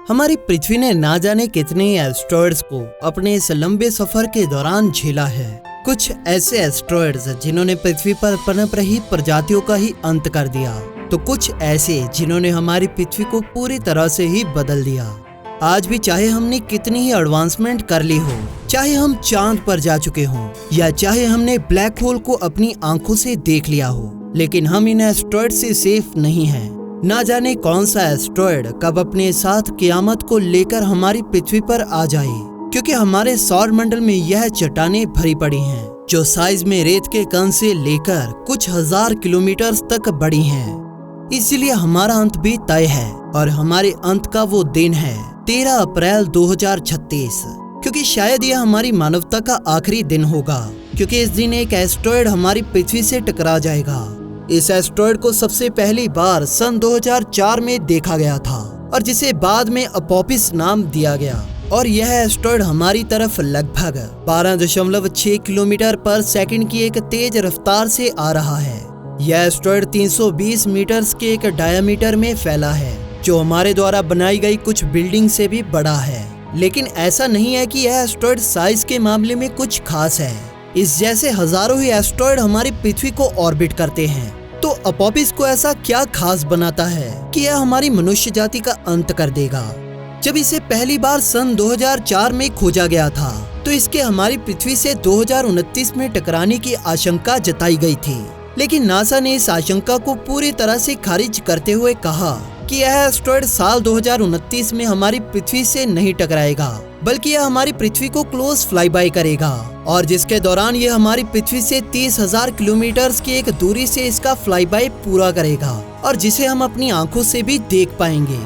हमारी पृथ्वी ने ना जाने कितने एस्ट्रॉयड्स को अपने इस लंबे सफर के दौरान झेला है। कुछ ऐसे एस्ट्रॉयड्स जिन्होंने पृथ्वी पर पनप रही प्रजातियों का ही अंत कर दिया, तो कुछ ऐसे जिन्होंने हमारी पृथ्वी को पूरी तरह से ही बदल दिया। आज भी चाहे हमने कितनी ही एडवांसमेंट कर ली हो, चाहे हम चांद पर जा चुके हों या चाहे हमने ब्लैक होल को अपनी आंखों से देख लिया हो, लेकिन हम इन एस्ट्रॉयड से सेफ नहीं हैं। ना जाने कौन सा एस्ट्रॉयड कब अपने साथ कियामत को लेकर हमारी पृथ्वी पर आ जाए, क्योंकि हमारे सौर मंडल में यह चट्टानें भरी पड़ी हैं जो साइज में रेत के कण से लेकर कुछ हजार किलोमीटर तक बड़ी हैं। इसलिए हमारा अंत भी तय है और हमारे अंत का वो दिन है 13 अप्रैल 2036, क्योंकि शायद यह हमारी मानवता का आखिरी दिन होगा, क्योंकि इस दिन एक एस्ट्रॉयड हमारी पृथ्वी से टकरा जाएगा। इस एस्ट्रॉयड को सबसे पहली बार सन 2004 में देखा गया था और जिसे बाद में अपोपिस नाम दिया गया, और यह एस्ट्रॉयड हमारी तरफ लगभग 12.6 किलोमीटर पर सेकंड की एक तेज रफ्तार से आ रहा है। यह एस्ट्रॉयड 320 मीटर के एक डायमीटर में फैला है, जो हमारे द्वारा बनाई गई कुछ बिल्डिंग से भी बड़ा है। लेकिन ऐसा नहीं है कि यह एस्ट्रॉयड साइज के मामले में कुछ खास है। इस जैसे हजारों ही एस्ट्रॉयड हमारी पृथ्वी को ऑर्बिट करते हैं, तो अपोपिस को ऐसा क्या खास बनाता है कि यह हमारी मनुष्य जाति का अंत कर देगा। जब इसे पहली बार सन 2004 में खोजा गया था, तो इसके हमारी पृथ्वी से 2029 में टकराने की आशंका जताई गई थी, लेकिन नासा ने इस आशंका को पूरी तरह से खारिज करते हुए कहा कि यह एस्ट्रॉयड साल 2029 में हमारी पृथ्वी से नहीं टकराएगा, बल्कि यह हमारी पृथ्वी को क्लोज फ्लाई बाय करेगा, और जिसके दौरान यह हमारी पृथ्वी से 30,000 किलोमीटर की एक दूरी से इसका फ्लाई बाय पूरा करेगा, और जिसे हम अपनी आंखों से भी देख पाएंगे।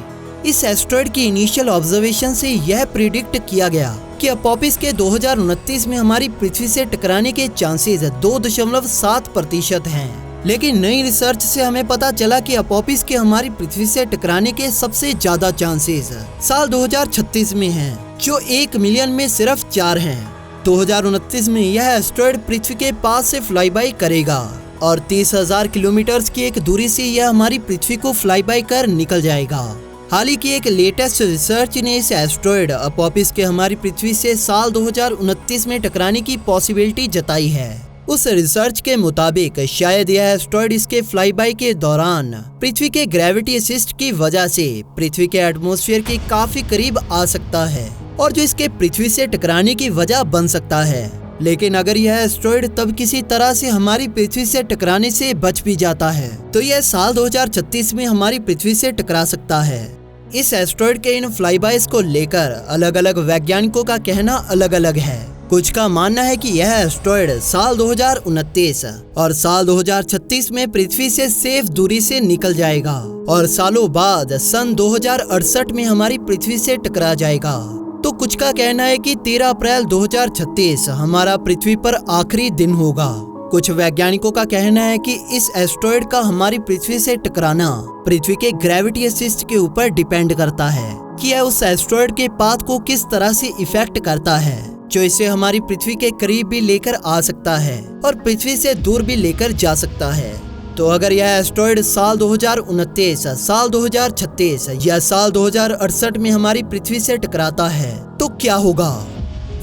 इस एस्ट्रॉयड की इनिशियल ऑब्जर्वेशन से यह प्रिडिक्ट किया गया कि अपोपिस के 2029 में हमारी पृथ्वी से टकराने के चांसेस 2.7% हैं। लेकिन नई रिसर्च से हमें पता चला कि अपोपिस के हमारी पृथ्वी से टकराने के सबसे ज्यादा चांसेस साल 2036 में हैं, जो 1 मिलियन में सिर्फ 4 हैं। 2029 में यह एस्ट्रॉयड पृथ्वी के पास से फ्लाई बाय करेगा और 30,000 किलोमीटर की एक दूरी से यह हमारी पृथ्वी को फ्लाई बाय कर निकल जाएगा। हाल ही की एक लेटेस्ट रिसर्च ने इस एस्ट्रॉयड अपोपिस के हमारी पृथ्वी से साल 2029 में टकराने की पॉसिबिलिटी जताई है। उस रिसर्च के मुताबिक शायद यह एस्ट्रॉयड इसके फ्लाई बाय के दौरान पृथ्वी के ग्रेविटी असिस्ट की वजह से पृथ्वी के एटमॉस्फेयर के काफी करीब आ सकता है, और जो इसके पृथ्वी से टकराने की वजह बन सकता है। लेकिन अगर यह एस्ट्रॉयड तब किसी तरह से हमारी पृथ्वी से टकराने से बच भी जाता है, तो यह साल 2036 में हमारी पृथ्वी से टकरा सकता है। इस एस्ट्रॉयड के इन फ्लाईबाइज को लेकर अलग अलग वैज्ञानिकों का कहना अलग अलग है। कुछ का मानना है कि यह एस्ट्रॉयड साल 2029 और साल 2036 में पृथ्वी से सेफ दूरी से निकल जाएगा और सालों बाद सन 2068 में हमारी पृथ्वी से टकरा जाएगा। तो कुछ का कहना है कि 13 अप्रैल 2036 हमारा पृथ्वी पर आखिरी दिन होगा। कुछ वैज्ञानिकों का कहना है कि इस एस्ट्रॉयड का हमारी पृथ्वी से टकराना पृथ्वी के ग्रेविटी असिस्ट के ऊपर डिपेंड करता है कि यह उस एस्ट्रॉयड के पाथ को किस तरह से इफेक्ट करता है, जो इसे हमारी पृथ्वी के करीब भी लेकर आ सकता है और पृथ्वी से दूर भी लेकर जा सकता है। तो अगर यह एस्ट्रॉयड साल 2029, साल 2036 या साल 2068 में हमारी पृथ्वी से टकराता है तो क्या होगा?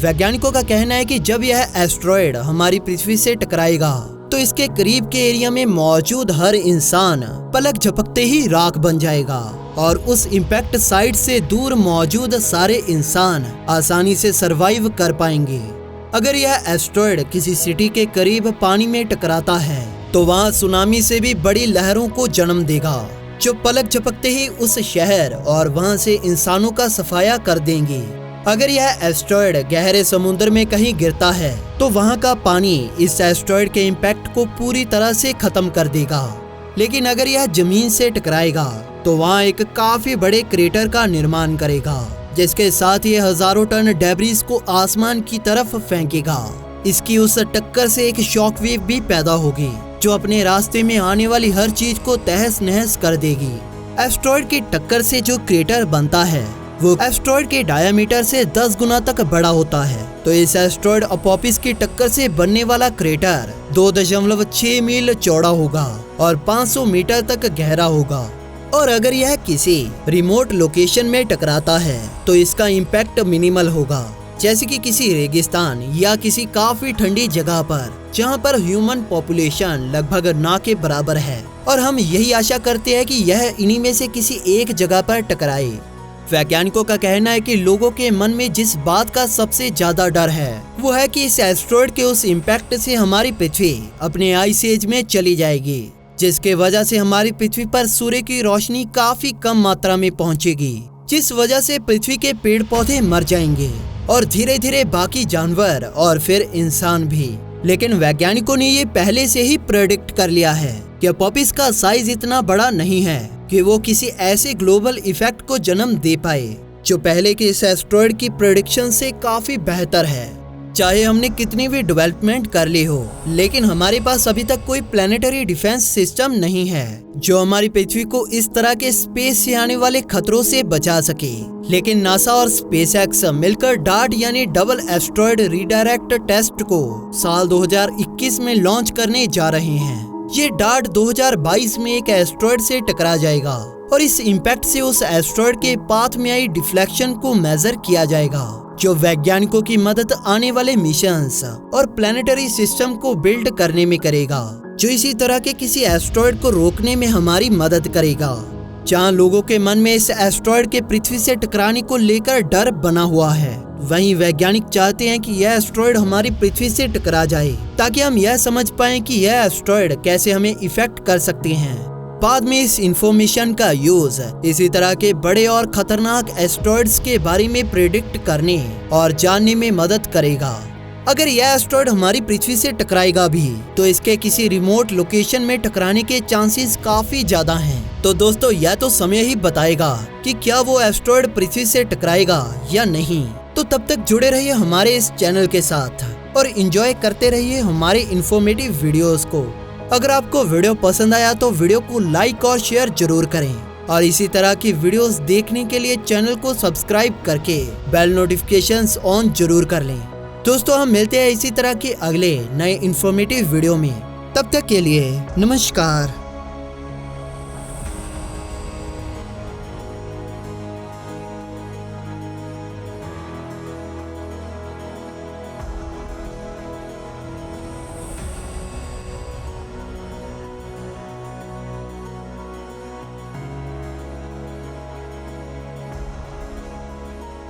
वैज्ञानिकों का कहना है कि जब यह एस्ट्रॉयड हमारी पृथ्वी से टकराएगा तो इसके करीब के एरिया में मौजूद हर इंसान पलक झपकते ही राख बन जाएगा, और उस इम्पैक्ट साइट से दूर मौजूद सारे इंसान आसानी से सरवाइव कर पाएंगे। अगर यह एस्ट्रॉयड किसी सिटी के करीब पानी में टकराता है तो वहाँ सुनामी से भी बड़ी लहरों को जन्म देगा, जो पलक झपकते ही उस शहर और वहाँ से इंसानों का सफाया कर देंगे। अगर यह एस्ट्रॉयड गहरे समुद्र में कहीं गिरता है तो वहाँ का पानी इस एस्ट्रॉयड के इम्पैक्ट को पूरी तरह से खत्म कर देगा। लेकिन अगर यह जमीन से टकराएगा तो वहाँ एक काफी बड़े क्रेटर का निर्माण करेगा, जिसके साथ ये हजारों टन डेब्रिस को आसमान की तरफ फेंकेगा। इसकी उस टक्कर से एक शॉक वेव भी पैदा होगी, जो अपने रास्ते में आने वाली हर चीज को तहस नहस कर देगी। एस्ट्रॉयड की टक्कर से जो क्रेटर बनता है वो एस्ट्रॉयड के डायमीटर से 10 गुना तक बड़ा होता है। तो इस एस्ट्रॉयड अपोपिस की टक्कर से बनने वाला क्रेटर 2.6 मील चौड़ा होगा और 500 मीटर तक गहरा होगा, और अगर यह किसी रिमोट लोकेशन में टकराता है तो इसका इम्पैक्ट मिनिमल होगा, जैसे कि किसी रेगिस्तान या किसी काफी ठंडी जगह पर जहां पर ह्यूमन पॉपुलेशन लगभग ना के बराबर है। और हम यही आशा करते हैं कि यह इन्हीं में से किसी एक जगह पर टकराए। वैज्ञानिकों का कहना है कि लोगों के मन में जिस बात का सबसे ज्यादा डर है वो है कि इस एस्टेरॉयड के उस इम्पैक्ट से हमारी पृथ्वी अपने आइस एज में चली जाएगी, जिसके वजह से हमारी पृथ्वी पर सूर्य की रोशनी काफी कम मात्रा में पहुंचेगी, जिस वजह से पृथ्वी के पेड़ पौधे मर जाएंगे और धीरे धीरे बाकी जानवर और फिर इंसान भी। लेकिन वैज्ञानिकों ने ये पहले से ही प्रेडिक्ट कर लिया है कि पॉपिस का साइज इतना बड़ा नहीं है कि वो किसी ऐसे ग्लोबल इफेक्ट को जन्म दे पाए जो पहले के इस एस्टेरॉयड की प्रेडिक्शन से काफी बेहतर है। चाहे हमने कितनी भी डेवलपमेंट कर ली हो, लेकिन हमारे पास अभी तक कोई प्लेनेटरी डिफेंस सिस्टम नहीं है जो हमारी पृथ्वी को इस तरह के स्पेस से आने वाले खतरों से बचा सके। लेकिन नासा और स्पेसएक्स मिलकर डार्ट यानी डबल एस्टेरॉयड रीडायरेक्ट टेस्ट को साल 2021 में लॉन्च करने जा रहे हैं। ये डार्ट 2022 में एक एस्टेरॉयड से टकरा जाएगा और इस इम्पैक्ट से उस एस्टेरॉयड के पाथ में आई डिफ्लेक्शन को मेजर किया जाएगा, जो वैज्ञानिकों की मदद आने वाले मिशंस और प्लेनेटरी सिस्टम को बिल्ड करने में करेगा, जो इसी तरह के किसी एस्टेरॉयड को रोकने में हमारी मदद करेगा। जहां लोगों के मन में इस एस्टेरॉयड के पृथ्वी से टकराने को लेकर डर बना हुआ है, वहीं वैज्ञानिक चाहते हैं कि यह एस्टेरॉयड हमारी पृथ्वी से टकरा जाए ताकि हम यह समझ पाएं कि यह एस्टेरॉयड कैसे हमें इफेक्ट कर सकते हैं। बाद में इस इंफॉर्मेशन का यूज इसी तरह के बड़े और खतरनाक एस्टेरॉयड्स के बारे में प्रेडिक्ट करने और जानने में मदद करेगा। अगर यह एस्टेरॉयड हमारी पृथ्वी से टकराएगा भी तो इसके किसी रिमोट लोकेशन में टकराने के चांसेस काफी ज्यादा हैं। तो दोस्तों, यह तो समय ही बताएगा कि क्या वो एस्टेरॉयड पृथ्वी से टकराएगा या नहीं। तो तब तक जुड़े रहिए हमारे इस चैनल के साथ और एंजॉय करते रहिए हमारे इन्फॉर्मेटिव वीडियोस को। अगर आपको वीडियो पसंद आया तो वीडियो को लाइक और शेयर जरूर करें और इसी तरह की वीडियोस देखने के लिए चैनल को सब्सक्राइब करके बेल नोटिफिकेशंस ऑन जरूर कर लें। दोस्तों, हम मिलते हैं इसी तरह के अगले नए इन्फॉर्मेटिव वीडियो में। तब तक के लिए नमस्कार।